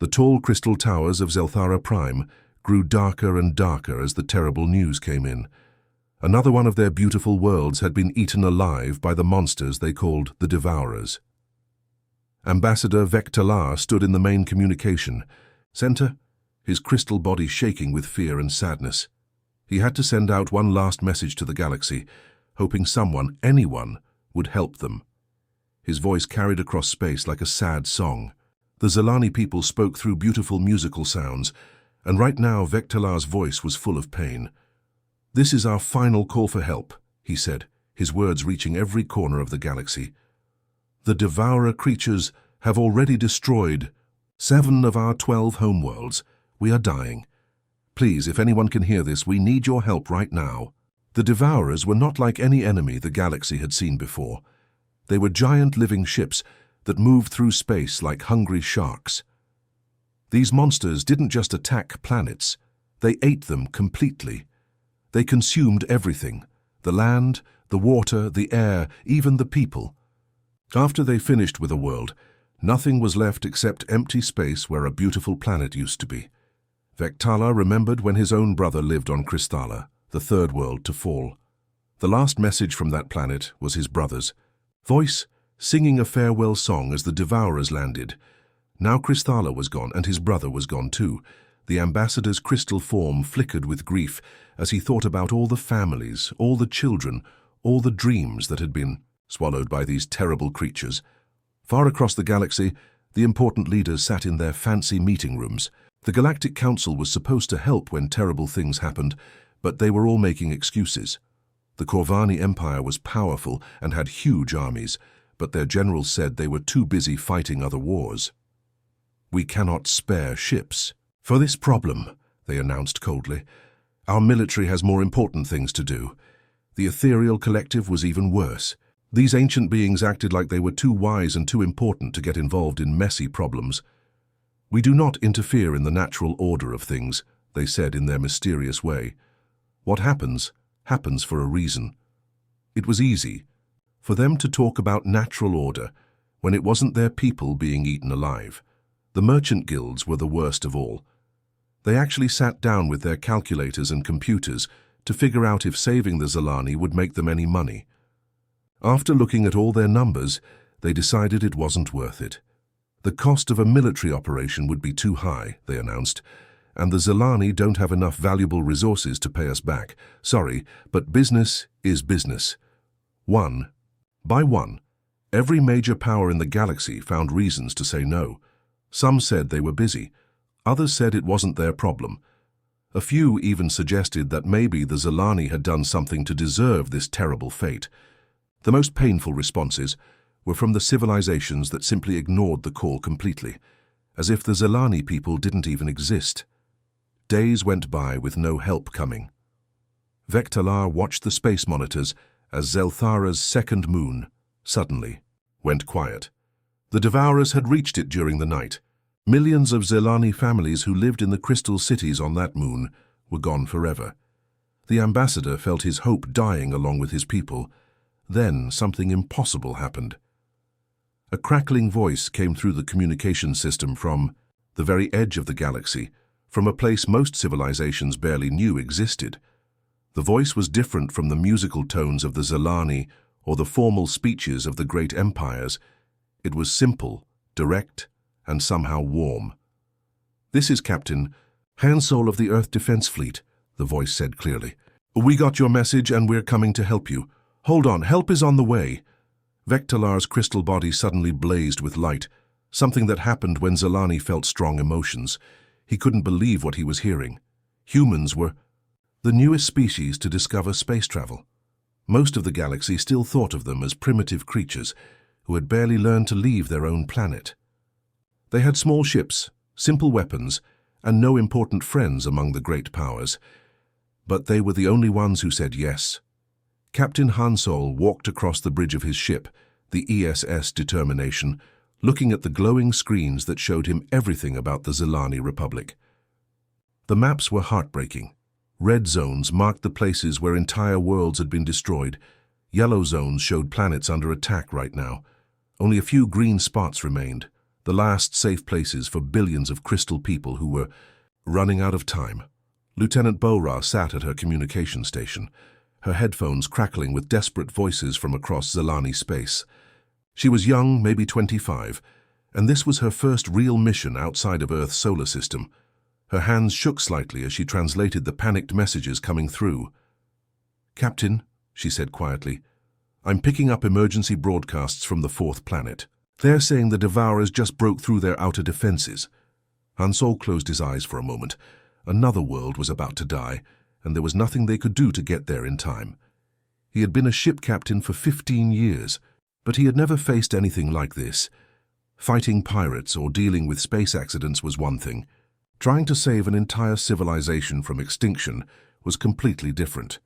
The tall crystal towers of Zelthara Prime grew darker and darker as the terrible news came in. Another one of their beautiful worlds had been eaten alive by the monsters they called the Devourers. Ambassador Vectalar stood in the main communication center, his crystal body shaking with fear and sadness. He had to send out one last message to the galaxy, hoping someone, anyone, would help them. His voice carried across space like a sad song. The Zelani people spoke through beautiful musical sounds, and right now Vectalar's voice was full of pain. "This is our final call for help," he said, his words reaching every corner of the galaxy. "The Devourer creatures have already destroyed 7 of our 12 homeworlds. We are dying. Please, if anyone can hear this, we need your help right now." The Devourers were not like any enemy the galaxy had seen before. They were giant living ships that moved through space like hungry sharks. These monsters didn't just attack planets, they ate them completely. They consumed everything: the land, the water, the air, even the people. After they finished with a world, nothing was left except empty space where a beautiful planet used to be. Vectalar remembered when his own brother lived on Crystalla, the third world to fall. The last message from that planet was his brother's voice, singing a farewell song as the Devourers landed. Now Crystalla was gone, and his brother was gone too. The ambassador's crystal form flickered with grief as he thought about all the families, all the children, all the dreams that had been swallowed by these terrible creatures. Far across the galaxy, the important leaders sat in their fancy meeting rooms. The Galactic Council was supposed to help when terrible things happened, but they were all making excuses. The Corvani Empire was powerful and had huge armies, but their generals said they were too busy fighting other wars. "We cannot spare ships for this problem," they announced coldly. "Our military has more important things to do." The ethereal collective was even worse. These ancient beings acted like they were too wise and too important to get involved in messy problems. "We do not interfere in the natural order of things," they said in their mysterious way. "What happens, happens for a reason." It was easy for them to talk about natural order when it wasn't their people being eaten alive. The merchant guilds were the worst of all. They actually sat down with their calculators and computers to figure out if saving the Zelani would make them any money. After looking at all their numbers, they decided it wasn't worth it. The cost of a military operation would be too high, they announced, and the Zelani don't have enough valuable resources to pay us back. Sorry, but business is business. One by one, every major power in the galaxy found reasons to say no. Some said they were busy. Others said it wasn't their problem. A few even suggested that maybe the Zelani had done something to deserve this terrible fate. The most painful responses were from the civilizations that simply ignored the call completely, as if the Zelani people didn't even exist. Days went by with no help coming. Vectalar watched the space monitors as Zelthara's second moon suddenly went quiet. The Devourers had reached it during the night. Millions of Zelani families who lived in the crystal cities on that moon were gone forever. The ambassador felt his hope dying along with his people. Then something impossible happened. A crackling voice came through the communication system from the very edge of the galaxy, from a place most civilizations barely knew existed. The voice was different from the musical tones of the Zelani or the formal speeches of the great empires. It was simple, direct, and somehow warm. "This is Captain Hansol of the Earth Defense Fleet," the voice said clearly. "We got your message and we're coming to help you. Hold on, help is on the way." Vectalar's crystal body suddenly blazed with light, something that happened when Zelani felt strong emotions. He couldn't believe what he was hearing. Humans were the newest species to discover space travel. Most of the galaxy still thought of them as primitive creatures who had barely learned to leave their own planet. They had small ships, simple weapons, and no important friends among the great powers. But they were the only ones who said yes. Captain Hansol walked across the bridge of his ship, the ESS Determination, looking at the glowing screens that showed him everything about the Zelani Republic. The maps were heartbreaking. Red zones marked the places where entire worlds had been destroyed. Yellow zones showed planets under attack right now. Only a few green spots remained. the last safe places for billions of crystal people who were running out of time. Lieutenant Bora sat at her communication station, her headphones crackling with desperate voices from across Zilani space. She was young, maybe 25, and this was her first real mission outside of Earth's solar system. Her hands shook slightly as she translated the panicked messages coming through. "Captain," she said quietly, "I'm picking up emergency broadcasts from the fourth planet. They're saying the Devourers just broke through their outer defenses." Han Solo closed his eyes for a moment. Another world was about to die, and there was nothing they could do to get there in time. He had been a ship captain for 15 years, but he had never faced anything like this. Fighting pirates or dealing with space accidents was one thing. Trying to save an entire civilization from extinction was completely different.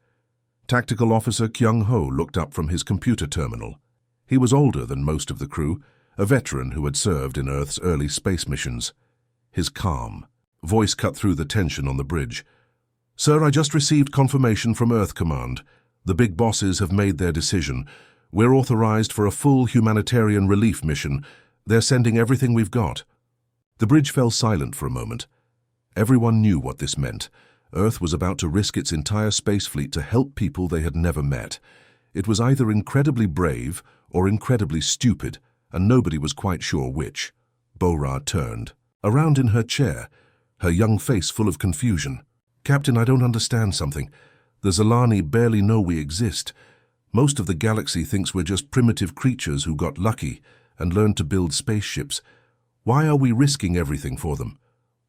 Tactical Officer Kyung-ho looked up from his computer terminal. He was older than most of the crew, a veteran who had served in Earth's early space missions. His calm voice cut through the tension on the bridge. "Sir, I just received confirmation from Earth Command. The big bosses have made their decision. We're authorized for a full humanitarian relief mission. They're sending everything we've got." The bridge fell silent for a moment. Everyone knew what this meant. Earth was about to risk its entire space fleet to help people they had never met. It was either incredibly brave or incredibly stupid, and nobody was quite sure which. Bora turned around in her chair, her young face full of confusion. "Captain, I don't understand something. The Zilani barely know we exist. Most of the galaxy thinks we're just primitive creatures who got lucky and learned to build spaceships. Why are we risking everything for them?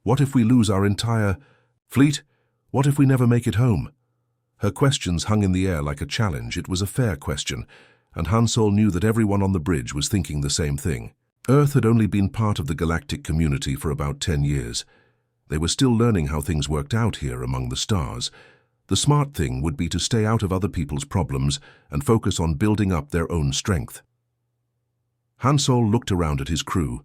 What if we lose our entire fleet? What if we never make it home?" Her questions hung in the air like a challenge. It was a fair question, and Han Solo knew that everyone on the bridge was thinking the same thing. Earth had only been part of the galactic community for about 10 years. They were still learning how things worked out here among the stars. The smart thing would be to stay out of other people's problems and focus on building up their own strength. Han Solo looked around at his crew.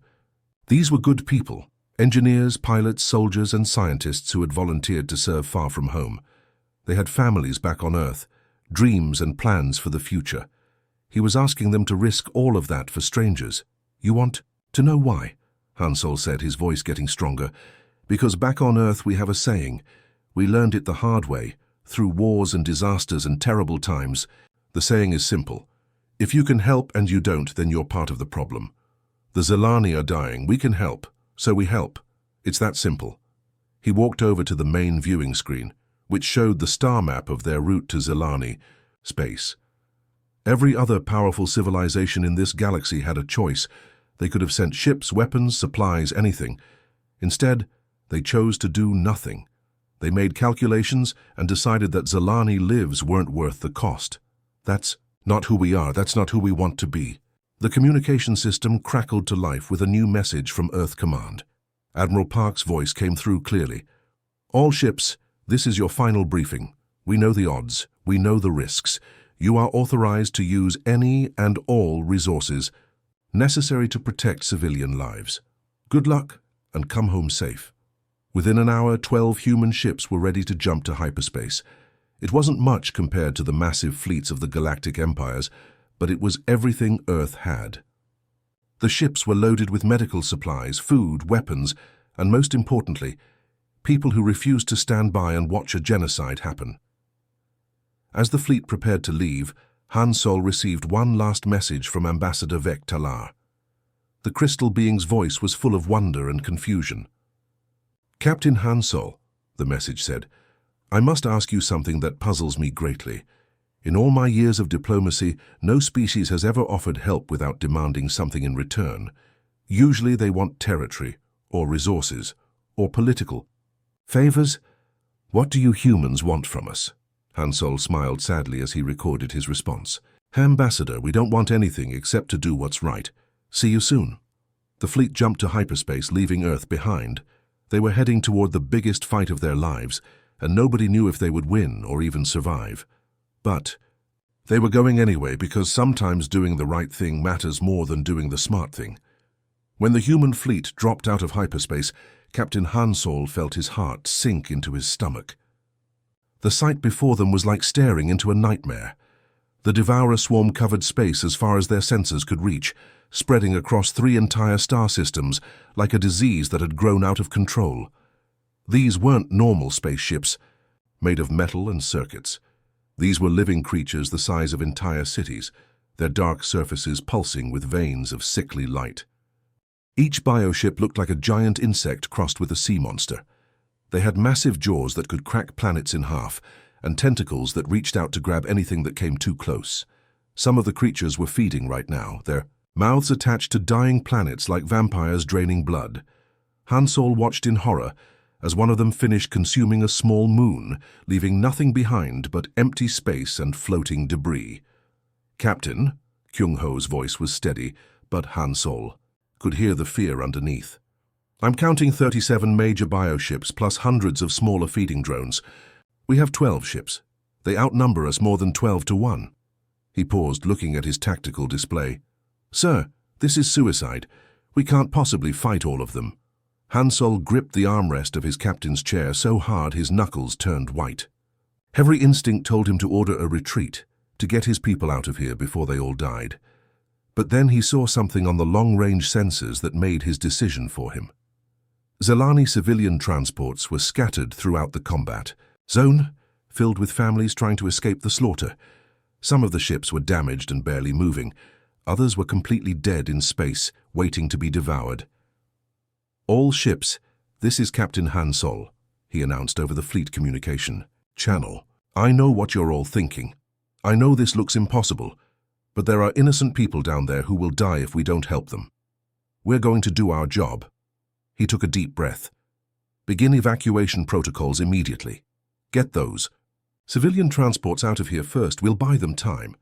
These were good people, engineers, pilots, soldiers, and scientists who had volunteered to serve far from home. They had families back on Earth, dreams and plans for the future. He was asking them to risk all of that for strangers. "You want to know why?" Han Solo said, his voice getting stronger. "Because back on Earth we have a saying. We learned it the hard way, through wars and disasters and terrible times. The saying is simple. If you can help and you don't, then you're part of the problem. The Zilani are dying. We can help, so we help. It's that simple." He walked over to the main viewing screen, which showed the star map of their route to Zilani space. Every other powerful civilization in this galaxy had a choice. They could have sent ships, weapons, supplies, anything. Instead, they chose to do nothing. They made calculations and decided that Zilani lives weren't worth the cost. That's not who we are. That's not who we want to be. The communication system crackled to life with a new message from Earth Command. Admiral Park's voice came through clearly. "All ships, this is your final briefing. We know the odds. We know the risks. You are authorized to use any and all resources necessary to protect civilian lives. Good luck and come home safe." Within an hour, 12 human ships were ready to jump to hyperspace. It wasn't much compared to the massive fleets of the galactic empires, but it was everything Earth had. The ships were loaded with medical supplies, food, weapons, and most importantly, people who refused to stand by and watch a genocide happen. As the fleet prepared to leave, Han Solo received one last message from Ambassador Vec Talar. The crystal being's voice was full of wonder and confusion. "Captain Han Solo," the message said, "I must ask you something that puzzles me greatly. In all my years of diplomacy, no species has ever offered help without demanding something in return. Usually they want territory, or resources, or political favors. What do you humans want from us?" Han Solo smiled sadly as he recorded his response. "Ambassador, we don't want anything except to do what's right. See you soon." The fleet jumped to hyperspace, leaving Earth behind. They were heading toward the biggest fight of their lives, and nobody knew if they would win or even survive. But they were going anyway because sometimes doing the right thing matters more than doing the smart thing. When the human fleet dropped out of hyperspace, Captain Han Solo felt his heart sink into his stomach. The sight before them was like staring into a nightmare. The Devourer swarm covered space as far as their sensors could reach, spreading across 3 entire star systems like a disease that had grown out of control. These weren't normal spaceships, made of metal and circuits. These were living creatures the size of entire cities, their dark surfaces pulsing with veins of sickly light. Each bioship looked like a giant insect crossed with a sea monster. They had massive jaws that could crack planets in half, and tentacles that reached out to grab anything that came too close. Some of the creatures were feeding right now, their mouths attached to dying planets like vampires draining blood. Han Solo watched in horror as one of them finished consuming a small moon, leaving nothing behind but empty space and floating debris. "Captain," Kyung-ho's voice was steady, but Han Solo could hear the fear underneath. "I'm counting 37 major bioships plus hundreds of smaller feeding drones. We have 12 ships. They outnumber us more than 12 to 1. He paused, looking at his tactical display. "Sir, this is suicide. We can't possibly fight all of them." Han Solo gripped the armrest of his captain's chair so hard his knuckles turned white. Every instinct told him to order a retreat, to get his people out of here before they all died. But then he saw something on the long-range sensors that made his decision for him. Zilani civilian transports were scattered throughout the combat zone, filled with families trying to escape the slaughter. Some of the ships were damaged and barely moving. Others were completely dead in space, waiting to be devoured. "All ships, this is Captain Han Solo," he announced over the fleet communication channel. "I know what you're all thinking. I know this looks impossible, but there are innocent people down there who will die if we don't help them. We're going to do our job." He took a deep breath. "Begin evacuation protocols immediately. Get those civilian transports out of here first. We'll buy them time."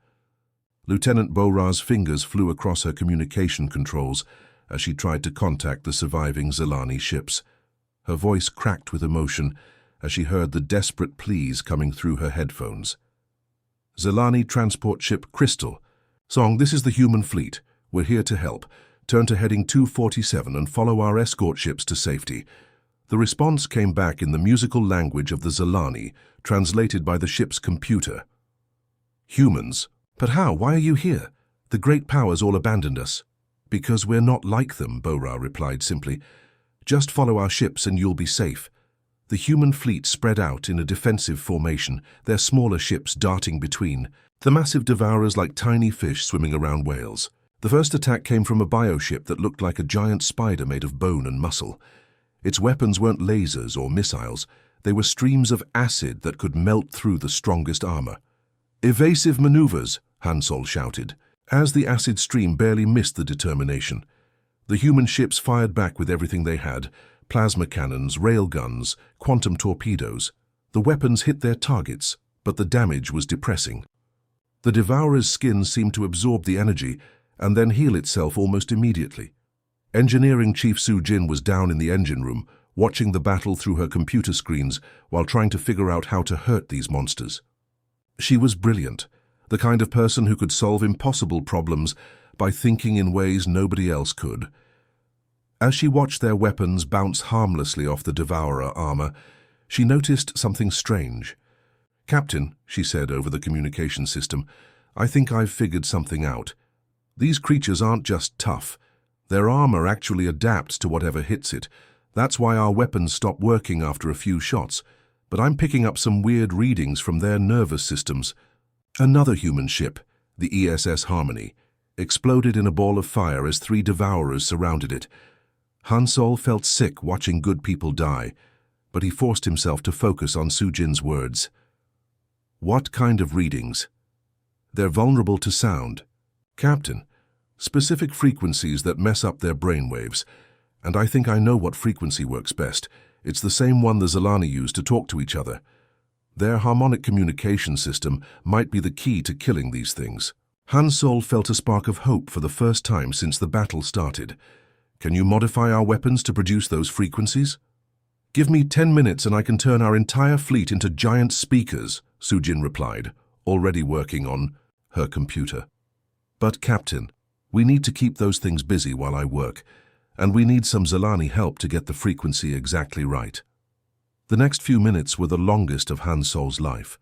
Lieutenant Bora's fingers flew across her communication controls as she tried to contact the surviving Zilani ships. Her voice cracked with emotion as she heard the desperate pleas coming through her headphones. "Zilani transport ship Crystal. Song, this is the human fleet. We're here to help. Turn to heading 247 and follow our escort ships to safety." The response came back in the musical language of the Zilani, translated by the ship's computer. "Humans? But how? Why are you here? The great powers all abandoned us." "Because we're not like them," Bora replied simply. "Just follow our ships and you'll be safe." The human fleet spread out in a defensive formation, their smaller ships darting between, the massive devourers like tiny fish swimming around whales. The first attack came from a bioship that looked like a giant spider made of bone and muscle. Its weapons weren't lasers or missiles. They were streams of acid that could melt through the strongest armor. "Evasive maneuvers," Han Solo shouted, as the acid stream barely missed the determination. The human ships fired back with everything they had: plasma cannons, railguns, quantum torpedoes. The weapons hit their targets, but the damage was depressing. The Devourer's skin seemed to absorb the energy and then heal itself almost immediately. Engineering Chief Su Jin was down in the engine room, watching the battle through her computer screens while trying to figure out how to hurt these monsters. She was brilliant, the kind of person who could solve impossible problems by thinking in ways nobody else could. As she watched their weapons bounce harmlessly off the Devourer armor, she noticed something strange. "Captain," she said over the communication system, "I think I've figured something out. These creatures aren't just tough. Their armor actually adapts to whatever hits it. That's why our weapons stop working after a few shots. But I'm picking up some weird readings from their nervous systems." Another human ship, the ESS Harmony, exploded in a ball of fire as 3 Devourers surrounded it. Han Solo felt sick watching good people die, but he forced himself to focus on Su Jin's words. "What kind of readings?" "They're vulnerable to sound, Captain. Specific frequencies that mess up their brainwaves. And I think I know what frequency works best. It's the same one the Zilani use to talk to each other. Their harmonic communication system might be the key to killing these things." Han Solo felt a spark of hope for the first time since the battle started. "Can you modify our weapons to produce those frequencies?" "Give me 10 minutes and I can turn our entire fleet into giant speakers," Su Jin replied, already working on her computer. "But Captain, we need to keep those things busy while I work, and we need some Zilani help to get the frequency exactly right." The next few minutes were the longest of Han Solo's life.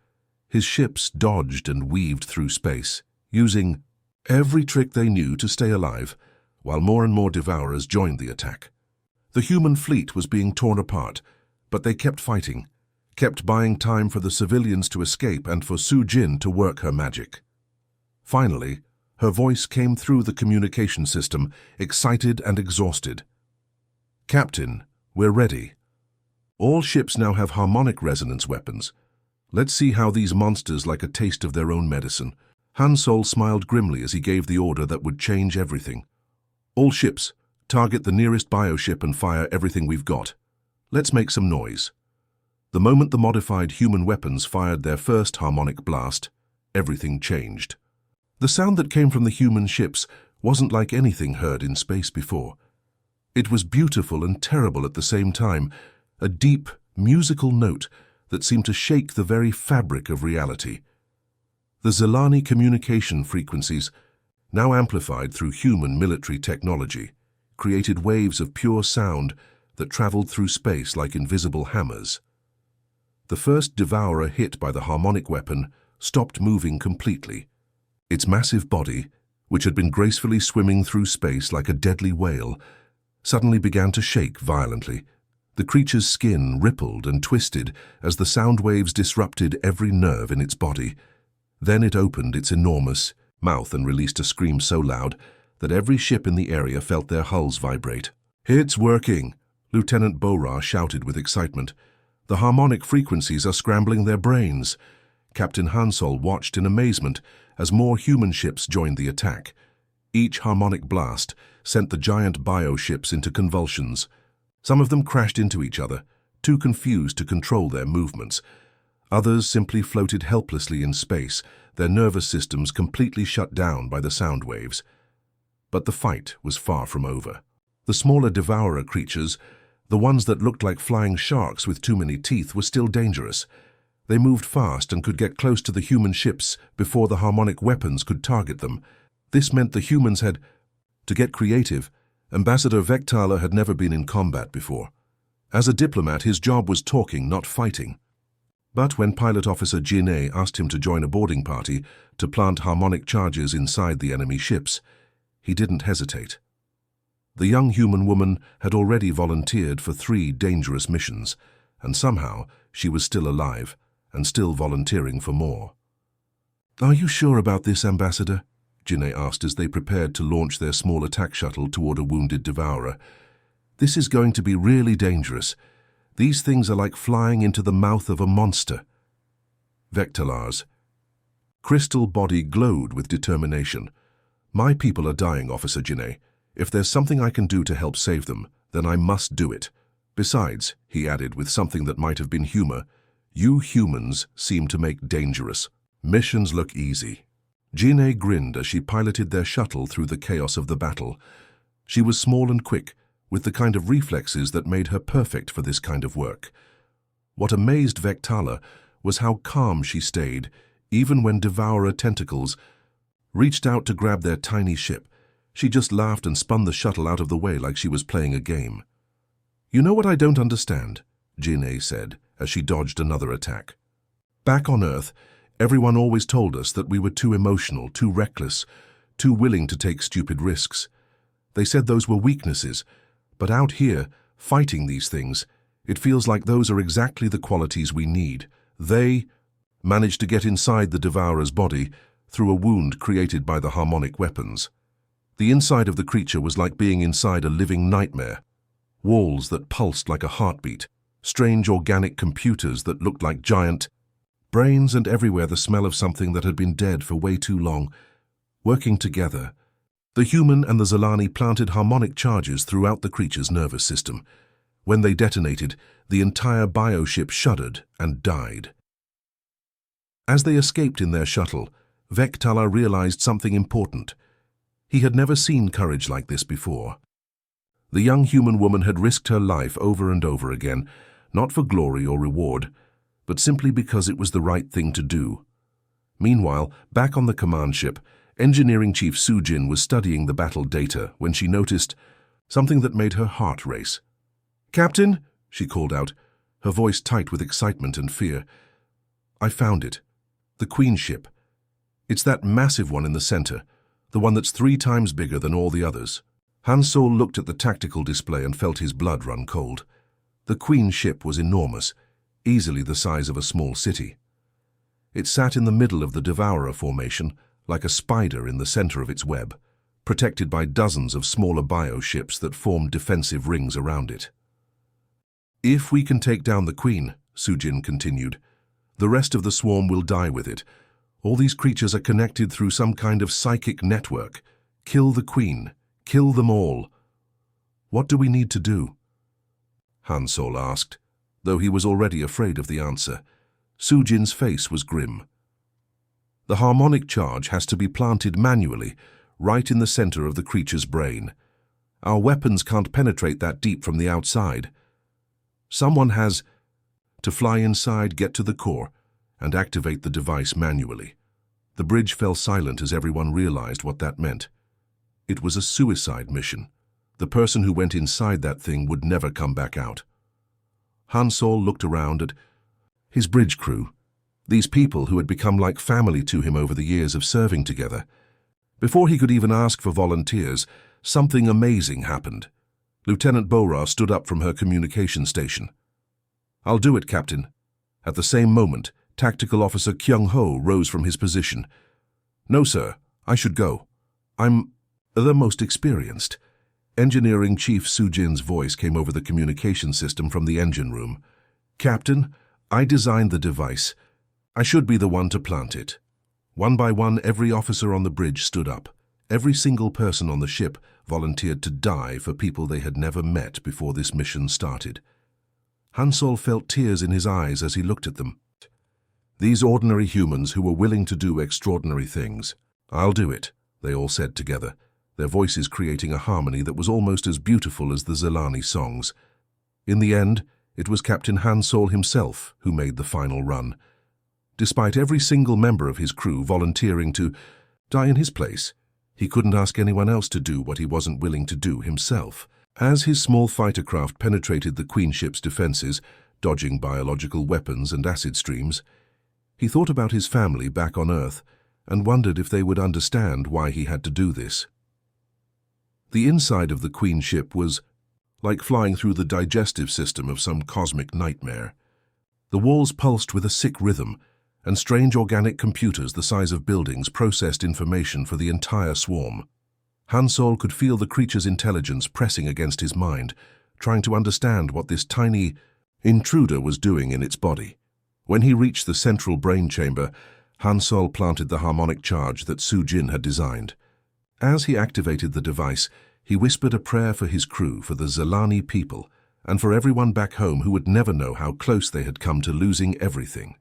His ships dodged and weaved through space, using every trick they knew to stay alive, while more and more Devourers joined the attack. The human fleet was being torn apart, but they kept fighting, kept buying time for the civilians to escape and for Su Jin to work her magic. Finally, her voice came through the communication system, excited and exhausted. "Captain, we're ready. All ships now have harmonic resonance weapons. Let's see how these monsters like a taste of their own medicine." Han Sol smiled grimly as he gave the order that would change everything. "All ships, target the nearest bioship and fire everything we've got. Let's make some noise." The moment the modified human weapons fired their first harmonic blast, everything changed. The sound that came from the human ships wasn't like anything heard in space before. It was beautiful and terrible at the same time, a deep, musical note that seemed to shake the very fabric of reality. The Zelani communication frequencies, now amplified through human military technology, created waves of pure sound that traveled through space like invisible hammers. The first Devourer hit by the harmonic weapon stopped moving completely. Its massive body, which had been gracefully swimming through space like a deadly whale, suddenly began to shake violently. The creature's skin rippled and twisted as the sound waves disrupted every nerve in its body. Then it opened its enormous mouth and released a scream so loud that every ship in the area felt their hulls vibrate. "It's working!" Lieutenant Bora shouted with excitement. "The harmonic frequencies are scrambling their brains." Captain Han Sol watched in amazement as more human ships joined the attack. Each harmonic blast sent the giant bioships into convulsions. Some of them crashed into each other, too confused to control their movements. Others simply floated helplessly in space, their nervous systems completely shut down by the sound waves. But the fight was far from over. The smaller Devourer creatures, the ones that looked like flying sharks with too many teeth, were still dangerous. They moved fast and could get close to the human ships before the harmonic weapons could target them. This meant the humans had to get creative. Ambassador Vectala had never been in combat before. As a diplomat, his job was talking, not fighting. But when Pilot Officer Jin'e asked him to join a boarding party to plant harmonic charges inside the enemy ships, he didn't hesitate. The young human woman had already volunteered for 3 dangerous missions, and somehow she was still alive and still volunteering for more. "Are you sure about this, Ambassador?" Jin'e asked as they prepared to launch their small attack shuttle toward a wounded Devourer. "This is going to be really dangerous. These things are like flying into the mouth of a monster." Vectalar's crystal body glowed with determination. "My people are dying, Officer Jin'e. If there's something I can do to help save them, then I must do it. Besides," he added with something that might have been humor, "you humans seem to make dangerous missions look easy." Jin'e grinned as she piloted their shuttle through the chaos of the battle. She was small and quick, with the kind of reflexes that made her perfect for this kind of work. What amazed Vectala was how calm she stayed, even when Devourer tentacles reached out to grab their tiny ship. She just laughed and spun the shuttle out of the way like she was playing a game. "You know what I don't understand?" Jin'e said as she dodged another attack. "Back on Earth, everyone always told us that we were too emotional, too reckless, too willing to take stupid risks. They said those were weaknesses, but out here, fighting these things, it feels like those are exactly the qualities we need." They managed to get inside the Devourer's body through a wound created by the harmonic weapons. The inside of the creature was like being inside a living nightmare. Walls that pulsed like a heartbeat, strange organic computers that looked like giant brains, and everywhere the smell of something that had been dead for way too long. Working together, the human and the Zelani planted harmonic charges throughout the creature's nervous system. When they detonated, the entire bioship shuddered and died. As they escaped in their shuttle, Vectala realized something important. He had never seen courage like this before. The young human woman had risked her life over and over again, not for glory or reward, but simply because it was the right thing to do. Meanwhile, back on the command ship, Engineering Chief Su Jin was studying the battle data when she noticed something that made her heart race. "Captain," she called out, her voice tight with excitement and fear. "I found it. The Queen ship. It's that massive one in the center, the one that's 3 times bigger than all the others." Han Solo looked at the tactical display and felt his blood run cold. The Queen ship was enormous, easily the size of a small city. It sat in the middle of the Devourer formation, like a spider in the center of its web, protected by dozens of smaller bioships that formed defensive rings around it. "If we can take down the Queen," Sujin continued, "the rest of the swarm will die with it. All these creatures are connected through some kind of psychic network. Kill the Queen. Kill them all." "What do we need to do?" Han Solo asked, though he was already afraid of the answer. Sujin's face was grim. "The harmonic charge has to be planted manually, right in the center of the creature's brain. Our weapons can't penetrate that deep from the outside. Someone has to fly inside, get to the core, and activate the device manually." The bridge fell silent as everyone realized what that meant. It was a suicide mission. The person who went inside that thing would never come back out. Han Solo looked around at his bridge crew, these people who had become like family to him over the years of serving together. Before he could even ask for volunteers, something amazing happened. Lieutenant Bora stood up from her communication station. "I'll do it, Captain." At the same moment, Tactical Officer Kyung Ho rose from his position. "No, sir, I should go. I'm the most experienced." Engineering Chief Sujin's voice came over the communication system from the engine room. "Captain, I designed the device. I should be the one to plant it." One by one, every officer on the bridge stood up. Every single person on the ship volunteered to die for people they had never met before this mission started. Han Solo felt tears in his eyes as he looked at them. These ordinary humans who were willing to do extraordinary things. "I'll do it," they all said together, their voices creating a harmony that was almost as beautiful as the Zelani songs. In the end, it was Captain Han Solo himself who made the final run. Despite every single member of his crew volunteering to die in his place, he couldn't ask anyone else to do what he wasn't willing to do himself. As his small fighter craft penetrated the Queen ship's defenses, dodging biological weapons and acid streams, he thought about his family back on Earth and wondered if they would understand why he had to do this. The inside of the Queen ship was like flying through the digestive system of some cosmic nightmare. The walls pulsed with a sick rhythm, and strange organic computers the size of buildings processed information for the entire swarm. Han Solo could feel the creature's intelligence pressing against his mind, trying to understand what this tiny intruder was doing in its body. When he reached the central brain chamber, Han Solo planted the harmonic charge that Sujin had designed. As he activated the device, he whispered a prayer for his crew, for the Zelani people, and for everyone back home who would never know how close they had come to losing everything.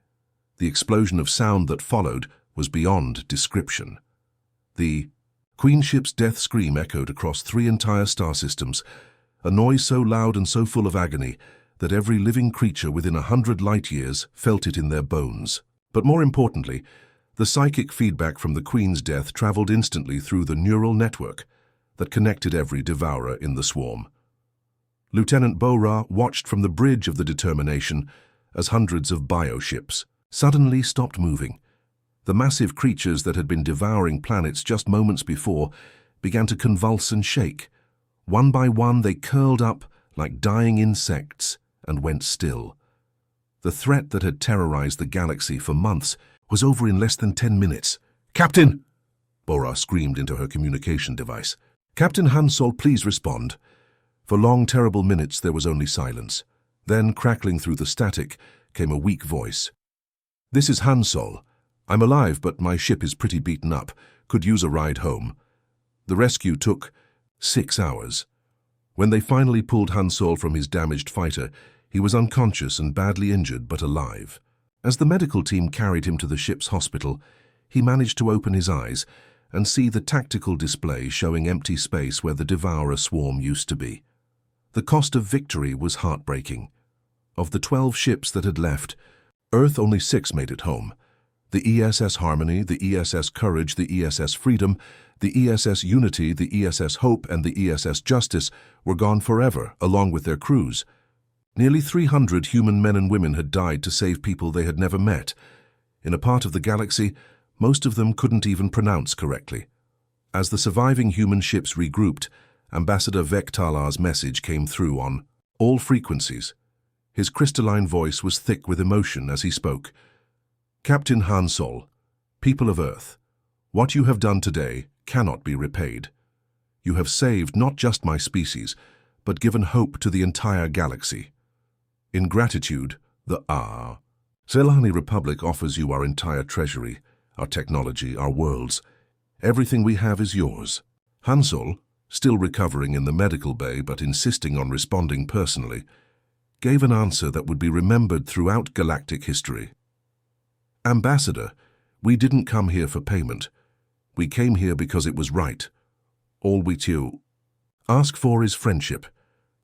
The explosion of sound that followed was beyond description. The Queen ship's death scream echoed across 3 entire star systems, a noise so loud and so full of agony that every living creature within 100 light-years felt it in their bones. But more importantly, the psychic feedback from the Queen's death traveled instantly through the neural network that connected every devourer in the swarm. Lieutenant Bora watched from the bridge of the Determination as hundreds of bioships suddenly stopped moving. The massive creatures that had been devouring planets just moments before began to convulse and shake. One by one, they curled up like dying insects and went still. The threat that had terrorized the galaxy for months was over in less than 10 minutes. "Captain!" Bora screamed into her communication device. "Captain Han Solo, please respond." For long, terrible minutes, there was only silence. Then, crackling through the static, came a weak voice. "This is Han Solo. I'm alive, but my ship is pretty beaten up. Could use a ride home." The rescue took 6 hours. When they finally pulled Han Solo from his damaged fighter, he was unconscious and badly injured, but alive. As the medical team carried him to the ship's hospital, he managed to open his eyes and see the tactical display showing empty space where the Devourer swarm used to be. The cost of victory was heartbreaking. Of the 12 ships that had left, Earth only 6 made it home. The ESS Harmony, the ESS Courage, the ESS Freedom, the ESS Unity, the ESS Hope, and the ESS Justice were gone forever, along with their crews. Nearly 300 human men and women had died to save people they had never met. In a part of the galaxy, most of them couldn't even pronounce correctly. As the surviving human ships regrouped, Ambassador Vektalar's message came through on all frequencies. His crystalline voice was thick with emotion as he spoke. Captain Han Sol, people of Earth, what you have done today cannot be repaid. You have saved not just my species, but given hope to the entire galaxy. In gratitude, the Zelani Republic offers you our entire treasury, our technology, our worlds. Everything we have is yours. Han Sol, still recovering in the medical bay but insisting on responding personally, gave an answer that would be remembered throughout galactic history. Ambassador, we didn't come here for payment. We came here because it was right. All we ask for is friendship.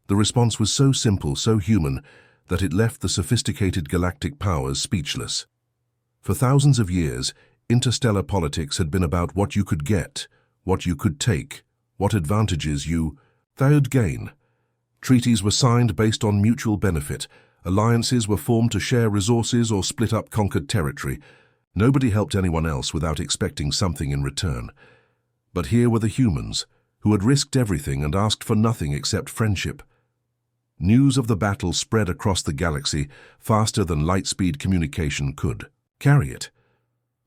The response was so simple, so human, that it left the sophisticated galactic powers speechless. For thousands of years, interstellar politics had been about what you could get, what you could take, what advantages you would gain. Treaties were signed based on mutual benefit. Alliances were formed to share resources or split up conquered territory. Nobody helped anyone else without expecting something in return. But here were the humans, who had risked everything and asked for nothing except friendship. News of the battle spread across the galaxy faster than light-speed communication could carry it.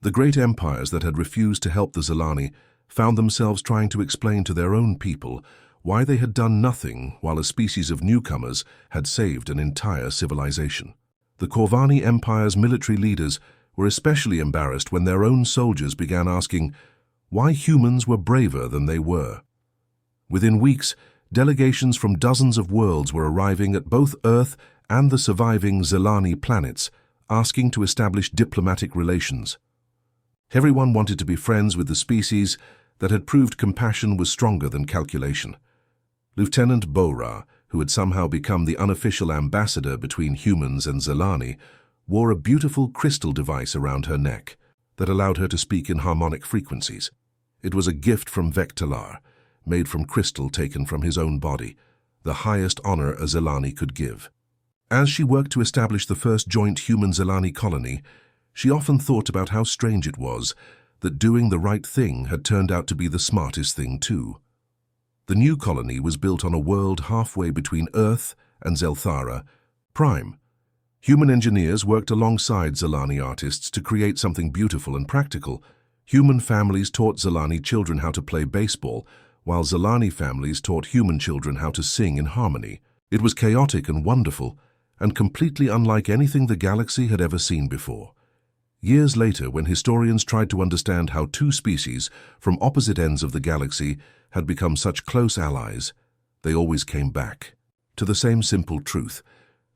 The great empires that had refused to help the Zelani found themselves trying to explain to their own people why they had done nothing while a species of newcomers had saved an entire civilization. The Corvani Empire's military leaders were especially embarrassed when their own soldiers began asking why humans were braver than they were. Within weeks, delegations from dozens of worlds were arriving at both Earth and the surviving Zelani planets, asking to establish diplomatic relations. Everyone wanted to be friends with the species that had proved compassion was stronger than calculation. Lieutenant Bora, who had somehow become the unofficial ambassador between humans and Zelani, wore a beautiful crystal device around her neck that allowed her to speak in harmonic frequencies. It was a gift from Vektalar, made from crystal taken from his own body, the highest honor a Zelani could give. As she worked to establish the first joint human-Zelani colony, she often thought about how strange it was that doing the right thing had turned out to be the smartest thing too. The new colony was built on a world halfway between Earth and Zelthara Prime. Human engineers worked alongside Zelani artists to create something beautiful and practical. Human families taught Zelani children how to play baseball, while Zelani families taught human children how to sing in harmony. It was chaotic and wonderful, and completely unlike anything the galaxy had ever seen before. Years later, when historians tried to understand how two species from opposite ends of the galaxy had become such close allies, they always came back to the same simple truth.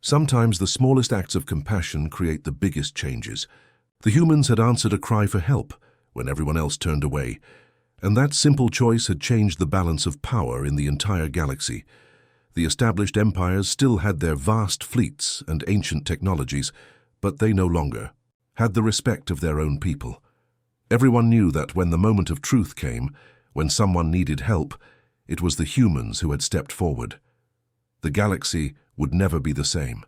Sometimes the smallest acts of compassion create the biggest changes. The humans had answered a cry for help when everyone else turned away, and that simple choice had changed the balance of power in the entire galaxy. The established empires still had their vast fleets and ancient technologies, but they no longer had the respect of their own people. Everyone knew that when the moment of truth came, when someone needed help, it was the humans who had stepped forward. The galaxy would never be the same.